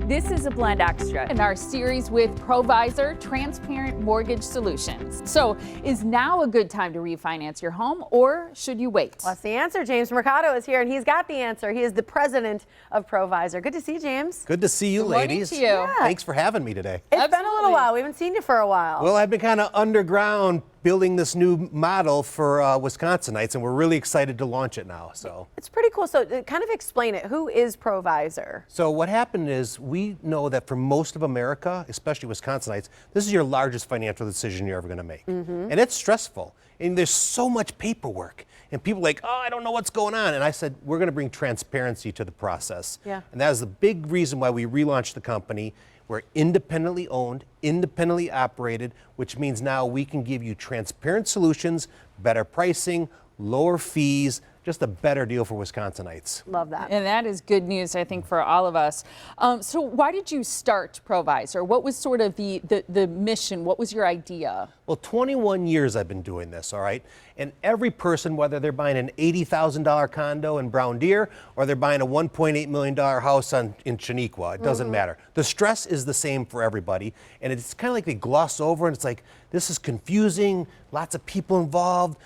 This is a Blend Extra in our series with ProVisor, Transparent Mortgage Solutions. So is now a good time to refinance your home, or should you wait? Well, that's the answer. James Mercado is here, and he's got the answer. He is the president of ProVisor. Good to see you, James. Good to see you, ladies. Good morning to you. Yeah. Thanks for having me today. It's been a little while. We haven't seen you for a while. Well, I've been kind of underground building this new model for Wisconsinites, and we're really excited to launch it now. So it's pretty cool. So kind of explain it. Who is ProVisor? So what happened is we know that for most of America, especially Wisconsinites, this is your largest financial decision you're ever going to make. And it's stressful. And there's so much paperwork. And people are like, oh, I don't know what's going on. And I said, we're going to bring transparency to the process. Yeah. And that is the big reason why we relaunched the company. We're independently owned, independently operated, which means now we can give you transparent solutions, better pricing, lower fees, just a better deal for Wisconsinites. Love that. And that is good news, I think, for all of us. So why did you start ProVisor? What was sort of the mission? What was your idea? Well, 21 years I've been doing this, all right? And every person, whether they're buying an $80,000 condo in Brown Deer or they're buying a $1.8 million house in Shaniqua, it doesn't matter. The stress is the same for everybody. And it's kind of like they gloss over and it's like, this is confusing, lots of people involved,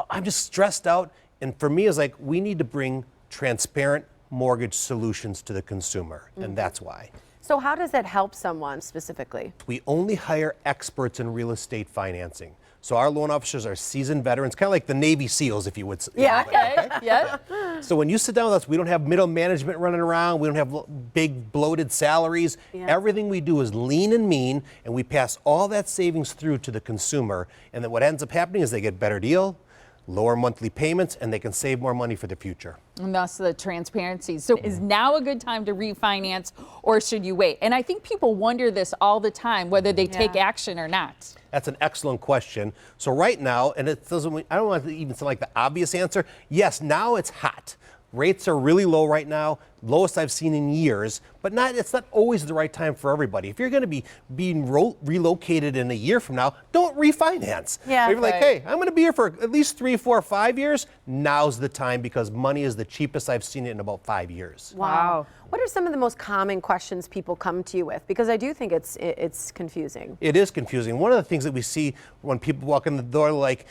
I'm just stressed out. And for me, it's like, we need to bring transparent mortgage solutions to the consumer, and that's why. So how does that help someone specifically? We only hire experts in real estate financing. So our loan officers are seasoned veterans, kind of like the Navy SEALs, if you would say. Yeah. Okay. Yeah. So when you sit down with us, we don't have middle management running around. We don't have big bloated salaries. Yeah. Everything we do is lean and mean, and we pass all that savings through to the consumer. And then what ends up happening is they get better deal, lower monthly payments, and they can save more money for the future. And thus the transparency. So is now a good time to refinance, or should you wait? And I think people wonder this all the time, whether they take action or not. That's an excellent question. So right now, and it doesn't, I don't want to even sound like the obvious answer. Yes, now it's hot. Rates are really low right now, lowest I've seen in years, but it's not always the right time for everybody. If you're going to be being relocated in a year from now, don't refinance. Yeah, if you're like, right. hey, I'm going to be here for at least 3, 4, 5 years, now's the time because money is the cheapest I've seen it in about 5 years. Wow. What are some of the most common questions people come to you with? Because I do think it's confusing. It is confusing. One of the things that we see when people walk in the door, like,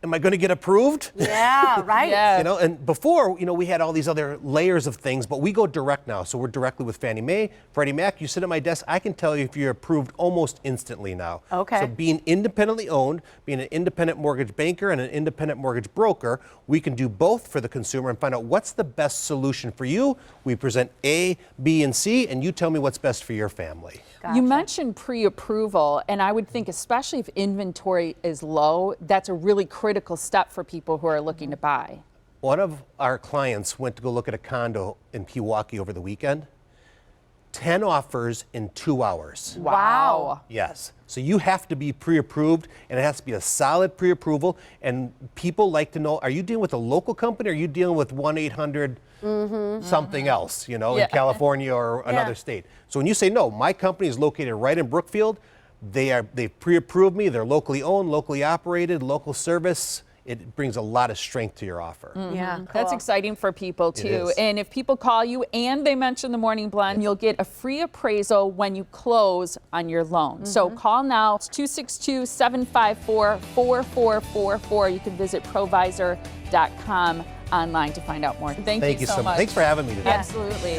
am I going to get approved? Yeah, right. Yeah. You know, and before, we had all these other layers of things, but we go direct now. So we're directly with Fannie Mae, Freddie Mac. You sit at my desk, I can tell you if you're approved almost instantly now. Okay. So being independently owned, being an independent mortgage banker and an independent mortgage broker, we can do both for the consumer and find out what's the best solution for you. We present A, B, and C, and you tell me what's best for your family. Gotcha. You mentioned pre-approval, and I would think, especially if inventory is low, that's a really critical step for people who are looking to buy. One of our clients went to go look at a condo in Pewaukee over the weekend. 10 offers in 2 hours. Wow. Yes. So you have to be pre-approved, and it has to be a solid pre-approval. And people like to know, are you dealing with a local company or are you dealing with 1-800 something else, in California or another state? So when you say, no, my company is located right in Brookfield, they've pre-approved me, they're locally owned, locally operated, local service. It brings a lot of strength to your offer. Yeah, cool. That's exciting for people too. is. And if people call you and they mention the Morning Blend, you'll get a free appraisal when you close on your loan. So call now. It's 262-754-4444. You can visit provisor.com online to find out more. Thank you so much. Thanks for having me today. Absolutely.